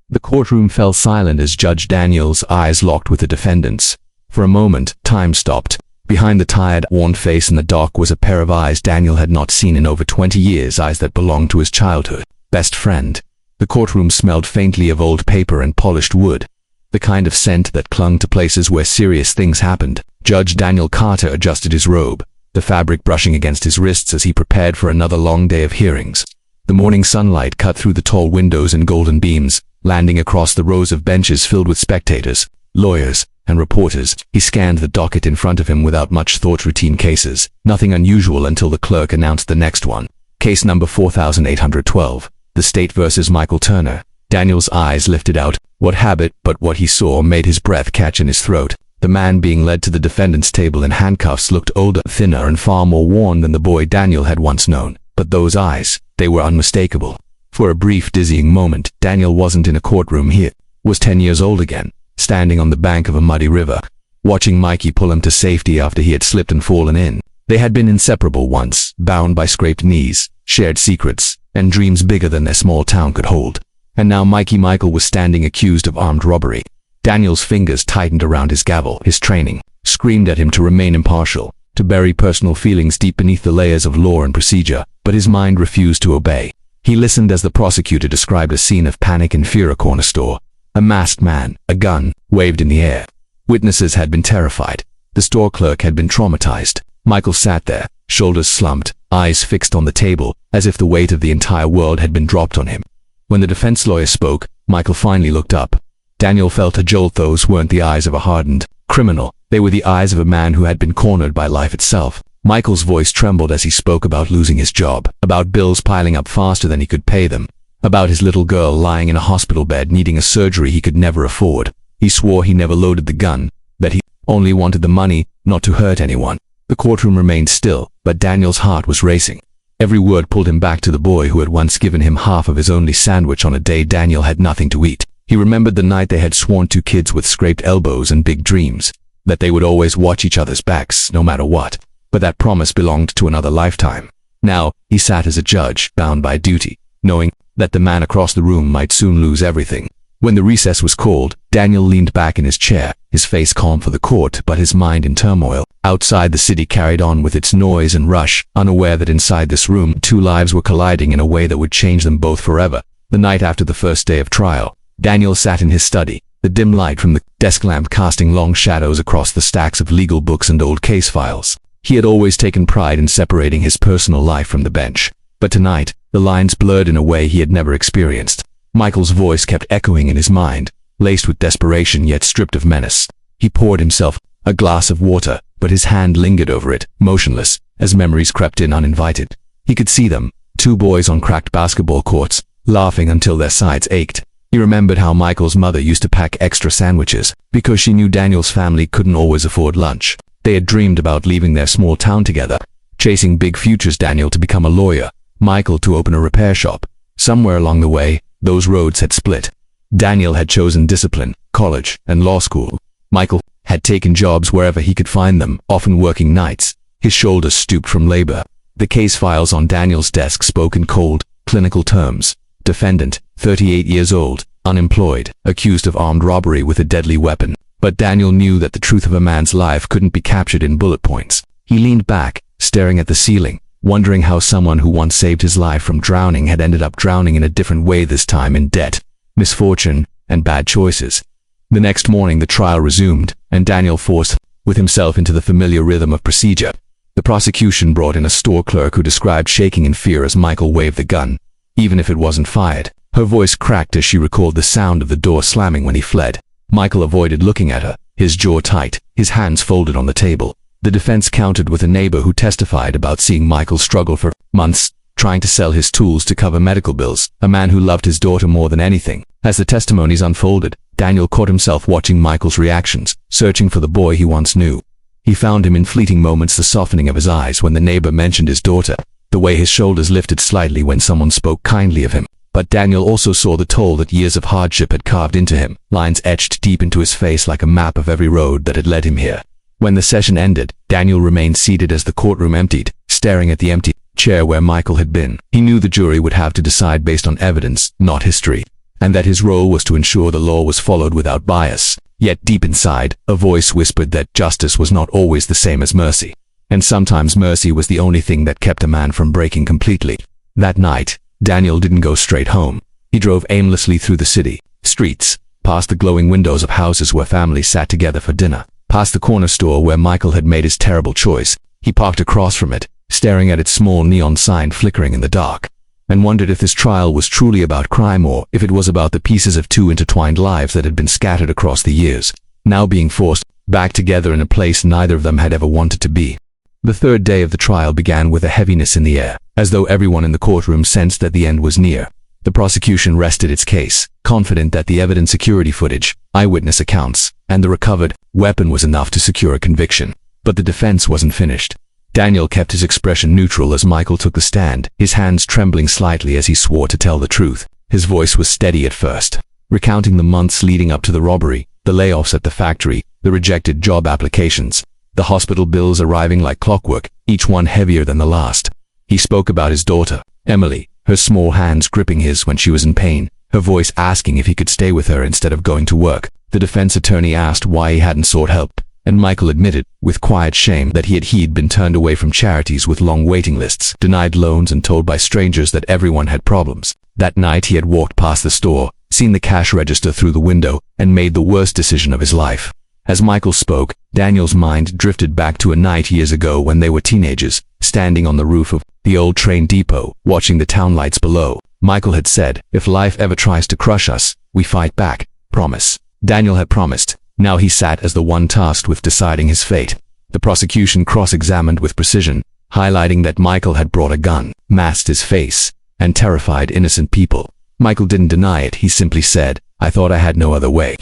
The courtroom fell silent as Judge Daniel's eyes locked with the defendant's. For a moment, time stopped. Behind the tired, worn face in the dock was a pair of eyes Daniel had not seen in over 20 years, eyes that belonged to his childhood best friend. The courtroom smelled faintly of old paper and polished wood, the kind of scent that clung to places where serious things happened. Judge Daniel Carter adjusted his robe, the fabric brushing against his wrists as he prepared for another long day of hearings. The morning sunlight cut through the tall windows in golden beams, landing across the rows of benches filled with spectators, lawyers, and reporters. He scanned the docket in front of him without much thought. Routine cases, nothing unusual until the clerk announced the next one. Case number 4812, the State versus Michael Turner. Daniel's eyes lifted out. What habit, but what he saw made his breath catch in his throat. The man being led to the defendant's table in handcuffs looked older, thinner, and far more worn than the boy Daniel had once known. But those eyes, they were unmistakable. For a brief, dizzying moment, Daniel wasn't in a courtroom. He was 10 years old again, standing on the bank of a muddy river, watching Mikey pull him to safety after he had slipped and fallen in. They had been inseparable once, bound by scraped knees, shared secrets, and dreams bigger than their small town could hold. And now Michael was standing accused of armed robbery. Daniel's fingers tightened around his gavel. His training screamed at him to remain impartial, to bury personal feelings deep beneath the layers of law and procedure, but his mind refused to obey. He listened as the prosecutor described a scene of panic and fear. A corner store. A masked man, a gun, waved in the air. Witnesses had been terrified. The store clerk had been traumatized. Michael sat there, shoulders slumped, eyes fixed on the table, as if the weight of the entire world had been dropped on him. When the defense lawyer spoke, Michael finally looked up. Daniel felt a jolt. Those weren't the eyes of a hardened criminal. They were the eyes of a man who had been cornered by life itself. Michael's voice trembled as he spoke about losing his job, about bills piling up faster than he could pay them, about his little girl lying in a hospital bed needing a surgery he could never afford. He swore he never loaded the gun, that he only wanted the money, not to hurt anyone. The courtroom remained still, but Daniel's heart was racing. Every word pulled him back to the boy who had once given him half of his only sandwich on a day Daniel had nothing to eat. He remembered the night they had sworn, two kids with scraped elbows and big dreams, that they would always watch each other's backs, no matter what. But that promise belonged to another lifetime. Now, he sat as a judge, bound by duty, knowing that the man across the room might soon lose everything. When the recess was called, Daniel leaned back in his chair, his face calm for the court, but his mind in turmoil. Outside, the city carried on with its noise and rush, unaware that inside this room, two lives were colliding in a way that would change them both forever. The night after the first day of trial, Daniel sat in his study, the dim light from the desk lamp casting long shadows across the stacks of legal books and old case files. He had always taken pride in separating his personal life from the bench, but tonight, the lines blurred in a way he had never experienced. Michael's voice kept echoing in his mind, laced with desperation yet stripped of menace. He poured himself a glass of water, but his hand lingered over it, motionless, as memories crept in uninvited. He could see them, two boys on cracked basketball courts, laughing until their sides ached. He remembered how Michael's mother used to pack extra sandwiches, because she knew Daniel's family couldn't always afford lunch. They had dreamed about leaving their small town together, chasing big futures. Daniel to become a lawyer, Michael to open a repair shop. Somewhere along the way, those roads had split. Daniel had chosen discipline, college, and law school. Michael had taken jobs wherever he could find them, often working nights. His shoulders stooped from labor. The case files on Daniel's desk spoke in cold, clinical terms. Defendant, 38 years old, unemployed, accused of armed robbery with a deadly weapon. But Daniel knew that the truth of a man's life couldn't be captured in bullet points. He leaned back, staring at the ceiling, wondering how someone who once saved his life from drowning had ended up drowning in a different way, this time in debt, misfortune, and bad choices. The next morning the trial resumed, and Daniel forced with himself into the familiar rhythm of procedure. The prosecution brought in a store clerk who described shaking in fear as Michael waved the gun, even if it wasn't fired. Her voice cracked as she recalled the sound of the door slamming when he fled. Michael avoided looking at her, his jaw tight, his hands folded on the table. The defense countered with a neighbor who testified about seeing Michael struggle for months, trying to sell his tools to cover medical bills, a man who loved his daughter more than anything. As the testimonies unfolded, Daniel caught himself watching Michael's reactions, searching for the boy he once knew. He found him in fleeting moments, the softening of his eyes when the neighbor mentioned his daughter, the way his shoulders lifted slightly when someone spoke kindly of him. But Daniel also saw the toll that years of hardship had carved into him, lines etched deep into his face like a map of every road that had led him here. When the session ended, Daniel remained seated as the courtroom emptied, staring at the empty chair where Michael had been. He knew the jury would have to decide based on evidence, not history. and that his role was to ensure the law was followed without bias. Yet deep inside, a voice whispered that justice was not always the same as mercy. And sometimes mercy was the only thing that kept a man from breaking completely. That night, Daniel didn't go straight home. He drove aimlessly through the city streets, past the glowing windows of houses where families sat together for dinner, past the corner store where Michael had made his terrible choice. He parked across from it, staring at its small neon sign flickering in the dark, and wondered if this trial was truly about crime or if it was about the pieces of two intertwined lives that had been scattered across the years, now being forced back together in a place neither of them had ever wanted to be. The third day of the trial began with a heaviness in the air, as though everyone in the courtroom sensed that the end was near. The prosecution rested its case, confident that the evidence, security footage, eyewitness accounts, and the recovered weapon was enough to secure a conviction. But the defense wasn't finished. Daniel kept his expression neutral as Michael took the stand, his hands trembling slightly as he swore to tell the truth. His voice was steady at first, recounting the months leading up to the robbery, the layoffs at the factory, the rejected job applications, the hospital bills arriving like clockwork, each one heavier than the last. He spoke about his daughter, Emily, her small hands gripping his when she was in pain, her voice asking if he could stay with her instead of going to work. The defense attorney asked why he hadn't sought help, and Michael admitted, with quiet shame, that he'd been turned away from charities with long waiting lists, denied loans, and told by strangers that everyone had problems. That night he had walked past the store, seen the cash register through the window, and made the worst decision of his life. As Michael spoke, Daniel's mind drifted back to a night years ago when they were teenagers, standing on the roof of the old train depot, watching the town lights below. Michael had said, "If life ever tries to crush us, we fight back. Promise." Daniel had promised. Now he sat as the one tasked with deciding his fate. The prosecution cross-examined with precision, highlighting that Michael had brought a gun, masked his face, and terrified innocent people. Michael didn't deny it. He simply said, "I thought I had no other way."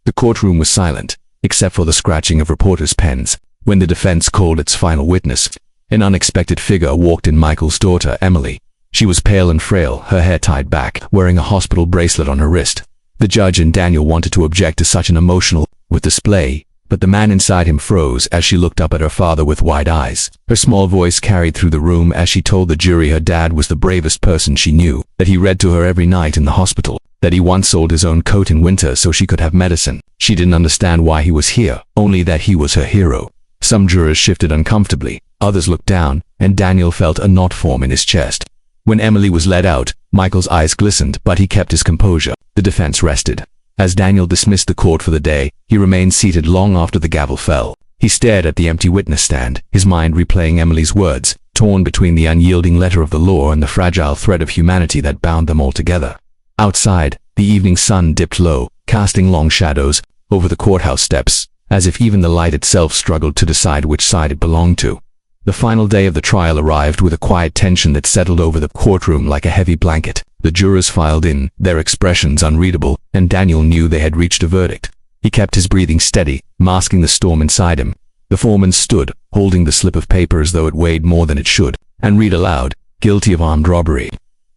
The courtroom was silent, except for the scratching of reporters' pens. When the defense called its final witness, an unexpected figure walked in. Michael's daughter, Emily. She was pale and frail, her hair tied back, wearing a hospital bracelet on her wrist. The judge and Daniel wanted to object to such an emotional display, but the man inside him froze as she looked up at her father with wide eyes. Her small voice carried through the room as she told the jury her dad was the bravest person she knew, that he read to her every night in the hospital, that he once sold his own coat in winter so she could have medicine. She didn't understand why he was here, only that he was her hero. Some jurors shifted uncomfortably, others looked down, and Daniel felt a knot form in his chest. When Emily was led out, Michael's eyes glistened, but he kept his composure. The defense rested. As Daniel dismissed the court for the day, he remained seated long after the gavel fell. He stared at the empty witness stand, his mind replaying Emily's words, torn between the unyielding letter of the law and the fragile thread of humanity that bound them all together. Outside, the evening sun dipped low, casting long shadows over the courthouse steps, as if even the light itself struggled to decide which side it belonged to. The final day of the trial arrived with a quiet tension that settled over the courtroom like a heavy blanket. The jurors filed in, their expressions unreadable, and Daniel knew they had reached a verdict. He kept his breathing steady, masking the storm inside him. The foreman stood, holding the slip of paper as though it weighed more than it should, and read aloud, "Guilty of armed robbery."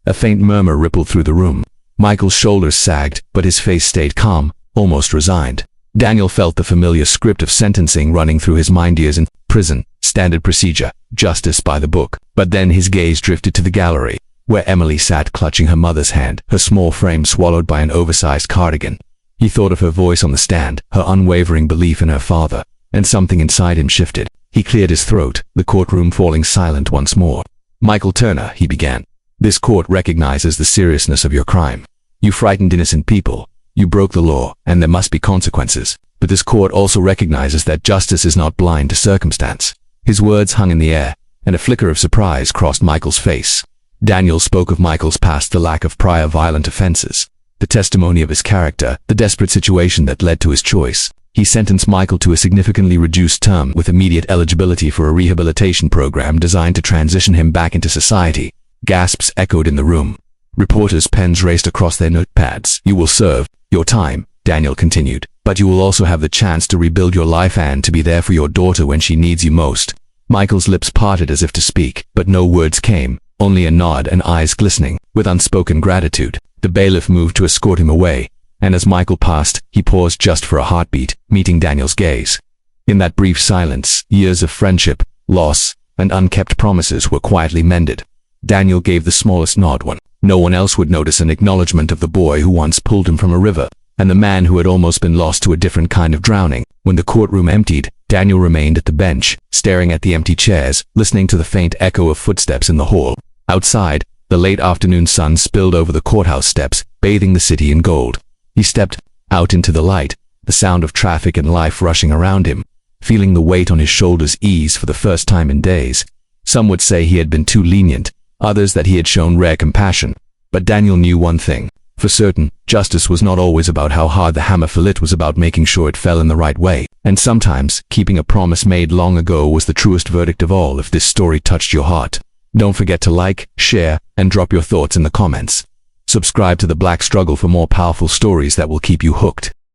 A faint murmur rippled through the room. Michael's shoulders sagged, but his face stayed calm, almost resigned. Daniel felt the familiar script of sentencing running through his mind. Years in prison, standard procedure, justice by the book. But then his gaze drifted to the gallery, where Emily sat clutching her mother's hand, her small frame swallowed by an oversized cardigan. He thought of her voice on the stand, her unwavering belief in her father, and something inside him shifted. He cleared his throat, the courtroom falling silent once more. "Michael Turner," he began, "this court recognizes the seriousness of your crime. You frightened innocent people. You broke the law, and there must be consequences. But this court also recognizes that justice is not blind to circumstance." His words hung in the air, and a flicker of surprise crossed Michael's face. Daniel spoke of Michael's past, the lack of prior violent offenses, the testimony of his character, the desperate situation that led to his choice. He sentenced Michael to a significantly reduced term with immediate eligibility for a rehabilitation program designed to transition him back into society. Gasps echoed in the room. Reporters' pens raced across their notepads. "You will serve your time," Daniel continued, "but you will also have the chance to rebuild your life and to be there for your daughter when she needs you most." Michael's lips parted as if to speak, but no words came, only a nod and eyes glistening with unspoken gratitude. The bailiff moved to escort him away, and as Michael passed, he paused just for a heartbeat, meeting Daniel's gaze. In that brief silence, years of friendship, loss, and unkept promises were quietly mended. Daniel gave the smallest nod. No one else would notice an acknowledgement of the boy who once pulled him from a river, and the man who had almost been lost to a different kind of drowning. When the courtroom emptied, Daniel remained at the bench, staring at the empty chairs, listening to the faint echo of footsteps in the hall. Outside, the late afternoon sun spilled over the courthouse steps, bathing the city in gold. He stepped out into the light, the sound of traffic and life rushing around him, feeling the weight on his shoulders ease for the first time in days. Some would say he had been too lenient, others that he had shown rare compassion. But Daniel knew one thing for certain: justice was not always about how hard the hammer fell. It was about making sure it fell in the right way. And sometimes, keeping a promise made long ago was the truest verdict of all. If this story touched your heart, don't forget to like, share, and drop your thoughts in the comments. Subscribe to The Black Struggle for more powerful stories that will keep you hooked.